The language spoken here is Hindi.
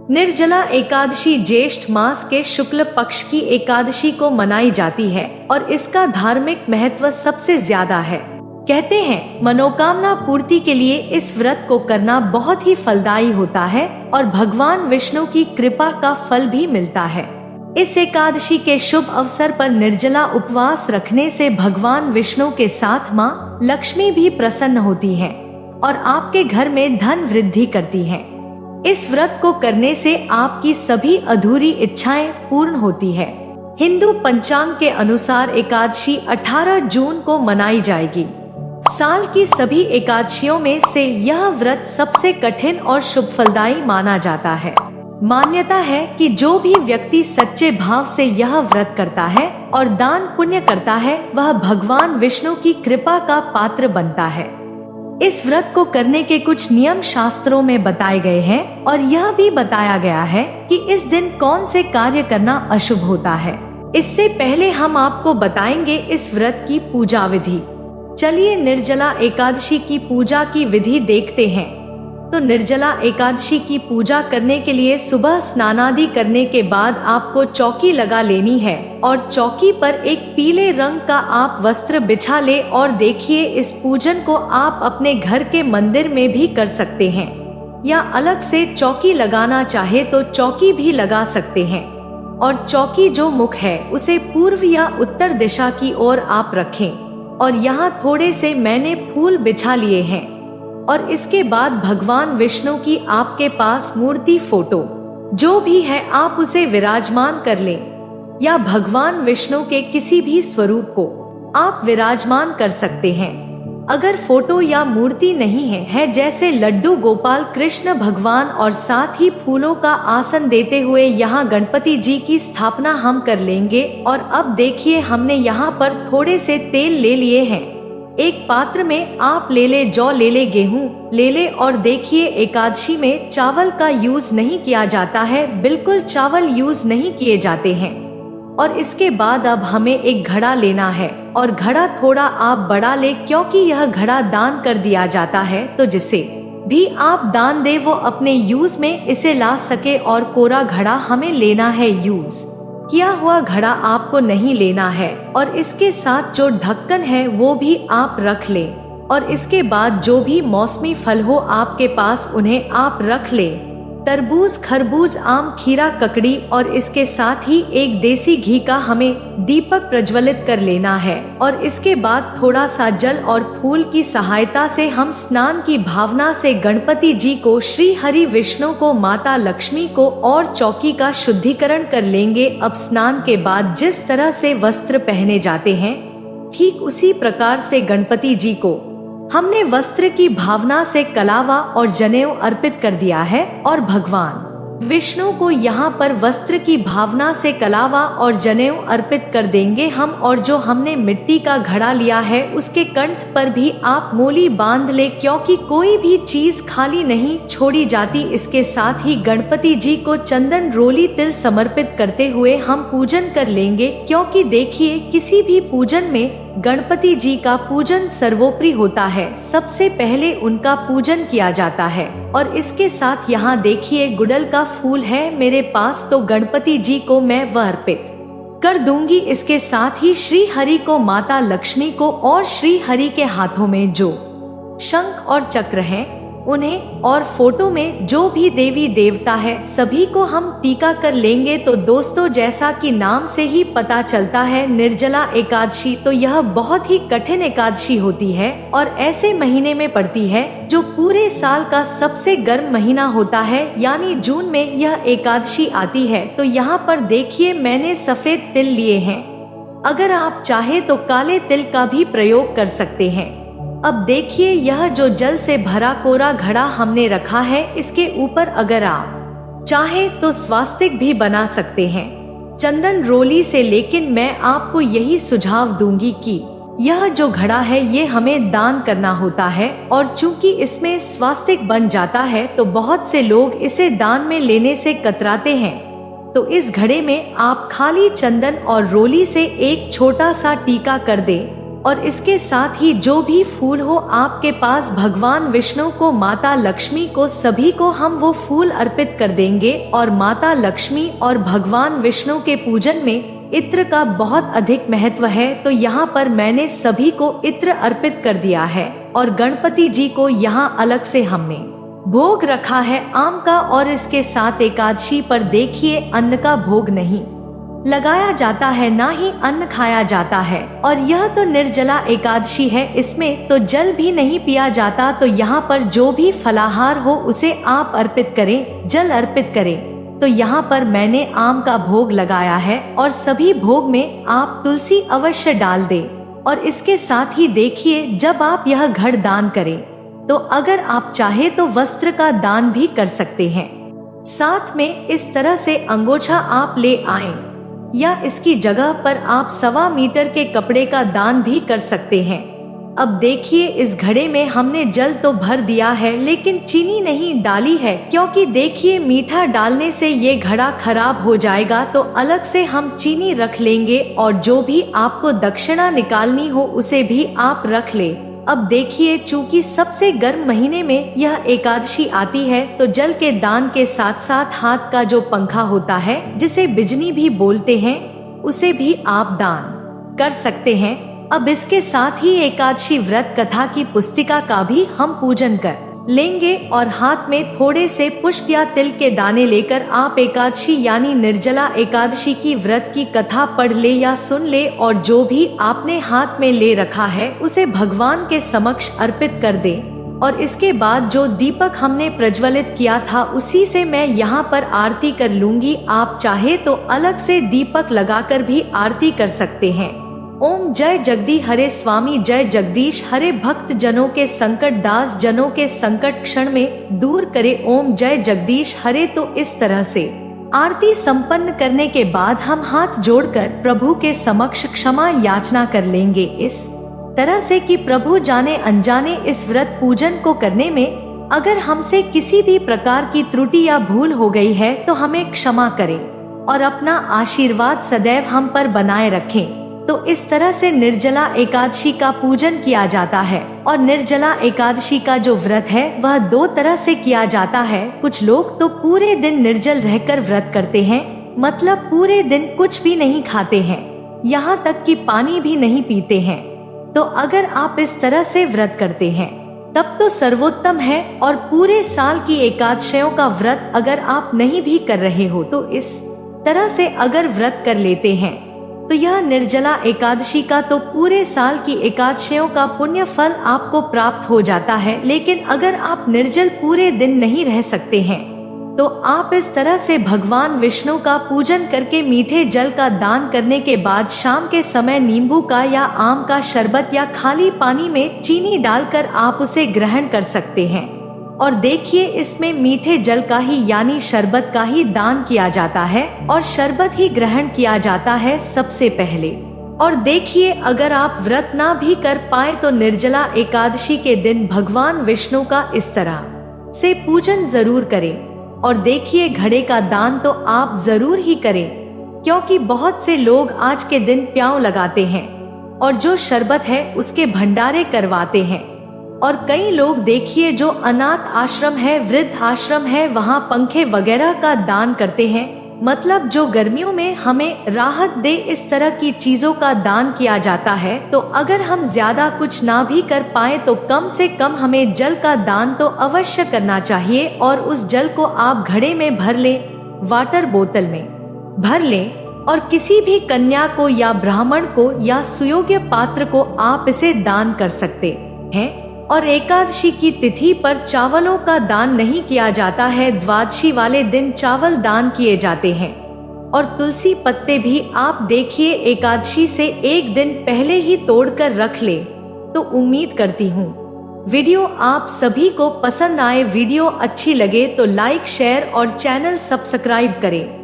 निर्जला एकादशी ज्येष्ठ मास के शुक्ल पक्ष की एकादशी को मनाई जाती है और इसका धार्मिक महत्व सबसे ज्यादा है। कहते हैं मनोकामना पूर्ति के लिए इस व्रत को करना बहुत ही फलदायी होता है और भगवान विष्णु की कृपा का फल भी मिलता है। इस एकादशी के शुभ अवसर पर निर्जला उपवास रखने से भगवान विष्णु के साथ माँ लक्ष्मी भी प्रसन्न होती हैं और आपके घर में धन वृद्धि करती हैं। इस व्रत को करने से आपकी सभी अधूरी इच्छाएं पूर्ण होती है। हिंदू पंचांग के अनुसार एकादशी 18 जून को मनाई जाएगी। साल की सभी एकादशियों में से यह व्रत सबसे कठिन और शुभ फलदायी माना जाता है। मान्यता है कि जो भी व्यक्ति सच्चे भाव से यह व्रत करता है और दान पुण्य करता है वह भगवान विष्णु की कृपा का पात्र बनता है। इस व्रत को करने के कुछ नियम शास्त्रों में बताए गए हैं और यह भी बताया गया है कि इस दिन कौन से कार्य करना अशुभ होता है। इससे पहले हम आपको बताएंगे इस व्रत की पूजा विधि। चलिए निर्जला एकादशी की पूजा की विधि देखते हैं। तो निर्जला एकादशी की पूजा करने के लिए सुबह स्नानादि करने के बाद आपको चौकी लगा लेनी है और चौकी पर एक पीले रंग का आप वस्त्र बिछा ले और देखिए इस पूजन को आप अपने घर के मंदिर में भी कर सकते हैं या अलग से चौकी लगाना चाहे तो चौकी भी लगा सकते हैं। और चौकी जो मुख है उसे पूर्व या उत्तर दिशा की ओर आप रखें और यहाँ थोड़े से मैंने फूल बिछा लिए हैं और इसके बाद भगवान विष्णु की आपके पास मूर्ति फोटो जो भी है आप उसे विराजमान कर लें या भगवान विष्णु के किसी भी स्वरूप को आप विराजमान कर सकते हैं। अगर फोटो या मूर्ति नहीं है जैसे लड्डू गोपाल कृष्ण भगवान और साथ ही फूलों का आसन देते हुए यहाँ गणपति जी की स्थापना हम कर लेंगे। और अब देखिए हमने यहाँ पर थोड़े से तेल ले लिए हैं। एक पात्र में आप ले ले जौ, ले ले गेहूं ले ले और देखिए एकादशी में चावल का यूज नहीं किया जाता है, बिल्कुल चावल यूज नहीं किए जाते हैं। और इसके बाद अब हमें एक घड़ा लेना है और घड़ा थोड़ा आप बड़ा ले क्योंकि यह घड़ा दान कर दिया जाता है, तो जिसे भी आप दान दे वो अपने यूज में इसे ला सके। और कोरा घड़ा हमें लेना है, यूज किया हुआ घड़ा आपको नहीं लेना है। और इसके साथ जो ढक्कन है वो भी आप रख लें और इसके बाद जो भी मौसमी फल हो आपके पास उन्हें आप रख लें। तरबूज, खरबूज, आम, खीरा, ककड़ी और इसके साथ ही एक देसी घी का हमें दीपक प्रज्वलित कर लेना है। और इसके बाद थोड़ा सा जल और फूल की सहायता से हम स्नान की भावना से गणपति जी को, श्री हरि विष्णु को, माता लक्ष्मी को और चौकी का शुद्धिकरण कर लेंगे। अब स्नान के बाद जिस तरह से वस्त्र पहने जाते हैं ठीक उसी प्रकार से गणपति जी को हमने वस्त्र की भावना से कलावा और जनेऊ अर्पित कर दिया है और भगवान विष्णु को यहाँ पर वस्त्र की भावना से कलावा और जनेऊ अर्पित कर देंगे हम। और जो हमने मिट्टी का घड़ा लिया है उसके कंठ पर भी आप मोली बांध ले क्योंकि कोई भी चीज खाली नहीं छोड़ी जाती। इसके साथ ही गणपति जी को चंदन, रोली, तिल समर्पित करते हुए हम पूजन कर लेंगे क्योंकि देखिए किसी भी पूजन में गणपति जी का पूजन सर्वोपरि होता है, सबसे पहले उनका पूजन किया जाता है। और इसके साथ यहाँ देखिए गुड़हल का फूल है मेरे पास, तो गणपति जी को मैं वह अर्पित कर दूंगी। इसके साथ ही श्री हरि को, माता लक्ष्मी को और श्री हरि के हाथों में जो शंख और चक्र हैं उन्हें और फोटो में जो भी देवी देवता है सभी को हम टीका कर लेंगे। तो दोस्तों जैसा कि नाम से ही पता चलता है निर्जला एकादशी, तो यह बहुत ही कठिन एकादशी होती है और ऐसे महीने में पड़ती है जो पूरे साल का सबसे गर्म महीना होता है, यानी जून में यह एकादशी आती है। तो यहाँ पर देखिए मैंने सफेद तिल लिए हैं, अगर आप चाहे तो काले तिल का भी प्रयोग कर सकते हैं। अब देखिए यह जो जल से भरा कोरा घड़ा हमने रखा है इसके ऊपर अगर आप चाहे तो स्वास्तिक भी बना सकते हैं चंदन रोली से, लेकिन मैं आपको यही सुझाव दूंगी कि यह जो घड़ा है ये हमें दान करना होता है और चूंकि इसमें स्वास्तिक बन जाता है तो बहुत से लोग इसे दान में लेने से कतराते हैं। तो इस घड़े में आप खाली चंदन और रोली से एक छोटा सा टीका कर दें और इसके साथ ही जो भी फूल हो आपके पास भगवान विष्णु को, माता लक्ष्मी को, सभी को हम वो फूल अर्पित कर देंगे। और माता लक्ष्मी और भगवान विष्णु के पूजन में इत्र का बहुत अधिक महत्व है, तो यहाँ पर मैंने सभी को इत्र अर्पित कर दिया है। और गणपति जी को यहाँ अलग से हमने भोग रखा है आम का, और इसके साथ एकादशी पर देखिए अन्न का भोग नहीं लगाया जाता है, ना ही अन्न खाया जाता है। और यह तो निर्जला एकादशी है, इसमें तो जल भी नहीं पिया जाता। तो यहाँ पर जो भी फलाहार हो उसे आप अर्पित करें, जल अर्पित करें। तो यहाँ पर मैंने आम का भोग लगाया है, और सभी भोग में आप तुलसी अवश्य डाल दें। और इसके साथ ही देखिए, जब आप यह घड़ दान करें तो अगर आप चाहे तो वस्त्र का दान भी कर सकते हैं। साथ में इस तरह से अंगोछा आप ले आएं, या इसकी जगह पर आप 1.25 मीटर के कपड़े का दान भी कर सकते हैं। अब देखिए, इस घड़े में हमने जल तो भर दिया है, लेकिन चीनी नहीं डाली है, क्योंकि देखिए मीठा डालने से ये घड़ा खराब हो जाएगा। तो अलग से हम चीनी रख लेंगे, और जो भी आपको दक्षिणा निकालनी हो उसे भी आप रख ले। अब देखिए, चूंकि सबसे गर्म महीने में यह एकादशी आती है, तो जल के दान के साथ साथ हाथ का जो पंखा होता है, जिसे बिजनी भी बोलते हैं, उसे भी आप दान कर सकते हैं। अब इसके साथ ही एकादशी व्रत कथा की पुस्तिका का भी हम पूजन कर लेंगे, और हाथ में थोड़े से पुष्प या तिल के दाने लेकर आप एकादशी यानी निर्जला एकादशी की व्रत की कथा पढ़ ले या सुन ले, और जो भी आपने हाथ में ले रखा है उसे भगवान के समक्ष अर्पित कर दे। और इसके बाद जो दीपक हमने प्रज्वलित किया था उसी से मैं यहाँ पर आरती कर लूंगी। आप चाहे तो अलग से दीपक लगाकर भी आरती कर सकते हैं। ओम जय जगदी हरे स्वामी जय जगदीश हरे, भक्त जनों के संकट दास जनों के संकट क्षण में दूर करे, ओम जय जगदीश हरे। तो इस तरह से आरती संपन्न करने के बाद हम हाथ जोड़कर प्रभु के समक्ष क्षमा याचना कर लेंगे, इस तरह से कि प्रभु जाने अनजाने इस व्रत पूजन को करने में अगर हमसे किसी भी प्रकार की त्रुटि या भूल हो गई है तो हमें क्षमा करें, और अपना आशीर्वाद सदैव हम पर बनाए रखें। तो इस तरह से निर्जला एकादशी का पूजन किया जाता है। और निर्जला एकादशी का जो व्रत है वह 2 तरह से किया जाता है। कुछ लोग तो पूरे दिन निर्जल रहकर व्रत करते हैं, मतलब पूरे दिन कुछ भी नहीं खाते हैं, यहाँ तक कि पानी भी नहीं पीते हैं। तो अगर आप इस तरह से व्रत करते हैं तब तो सर्वोत्तम है। और पूरे साल की एकादशियों का व्रत अगर आप नहीं भी कर रहे हो तो इस तरह से अगर व्रत कर लेते हैं तो यह निर्जला एकादशी का तो पूरे साल की एकादशियों का पुण्य फल आपको प्राप्त हो जाता है। लेकिन अगर आप निर्जल पूरे दिन नहीं रह सकते हैं तो आप इस तरह से भगवान विष्णु का पूजन करके मीठे जल का दान करने के बाद शाम के समय नींबू का या आम का शरबत या खाली पानी में चीनी डालकर आप उसे ग्रहण कर सकते हैं। और देखिए, इसमें मीठे जल का ही यानी शरबत का ही दान किया जाता है, और शरबत ही ग्रहण किया जाता है सबसे पहले। और देखिए, अगर आप व्रत ना भी कर पाए तो निर्जला एकादशी के दिन भगवान विष्णु का इस तरह से पूजन जरूर करें। और देखिए, घड़े का दान तो आप जरूर ही करें, क्योंकि बहुत से लोग आज के दिन प्याऊ लगाते हैं और जो शरबत है उसके भंडारे करवाते हैं। और कई लोग देखिए जो अनाथ आश्रम है, वृद्ध आश्रम है, वहाँ पंखे वगैरह का दान करते हैं, मतलब जो गर्मियों में हमें राहत दे, इस तरह की चीजों का दान किया जाता है। तो अगर हम ज्यादा कुछ ना भी कर पाए तो कम से कम हमें जल का दान तो अवश्य करना चाहिए। और उस जल को आप घड़े में भर लें, वाटर बोतल में भर लें, और किसी भी कन्या को या ब्राह्मण को या सुयोग्य पात्र को आप इसे दान कर सकते हैं। और एकादशी की तिथि पर चावलों का दान नहीं किया जाता है, द्वादशी वाले दिन चावल दान किए जाते हैं। और तुलसी पत्ते भी आप देखिए एकादशी से एक दिन पहले ही तोड़कर रख ले। तो उम्मीद करती हूँ वीडियो आप सभी को पसंद आए। वीडियो अच्छी लगे तो लाइक, शेयर और चैनल सब्सक्राइब करें।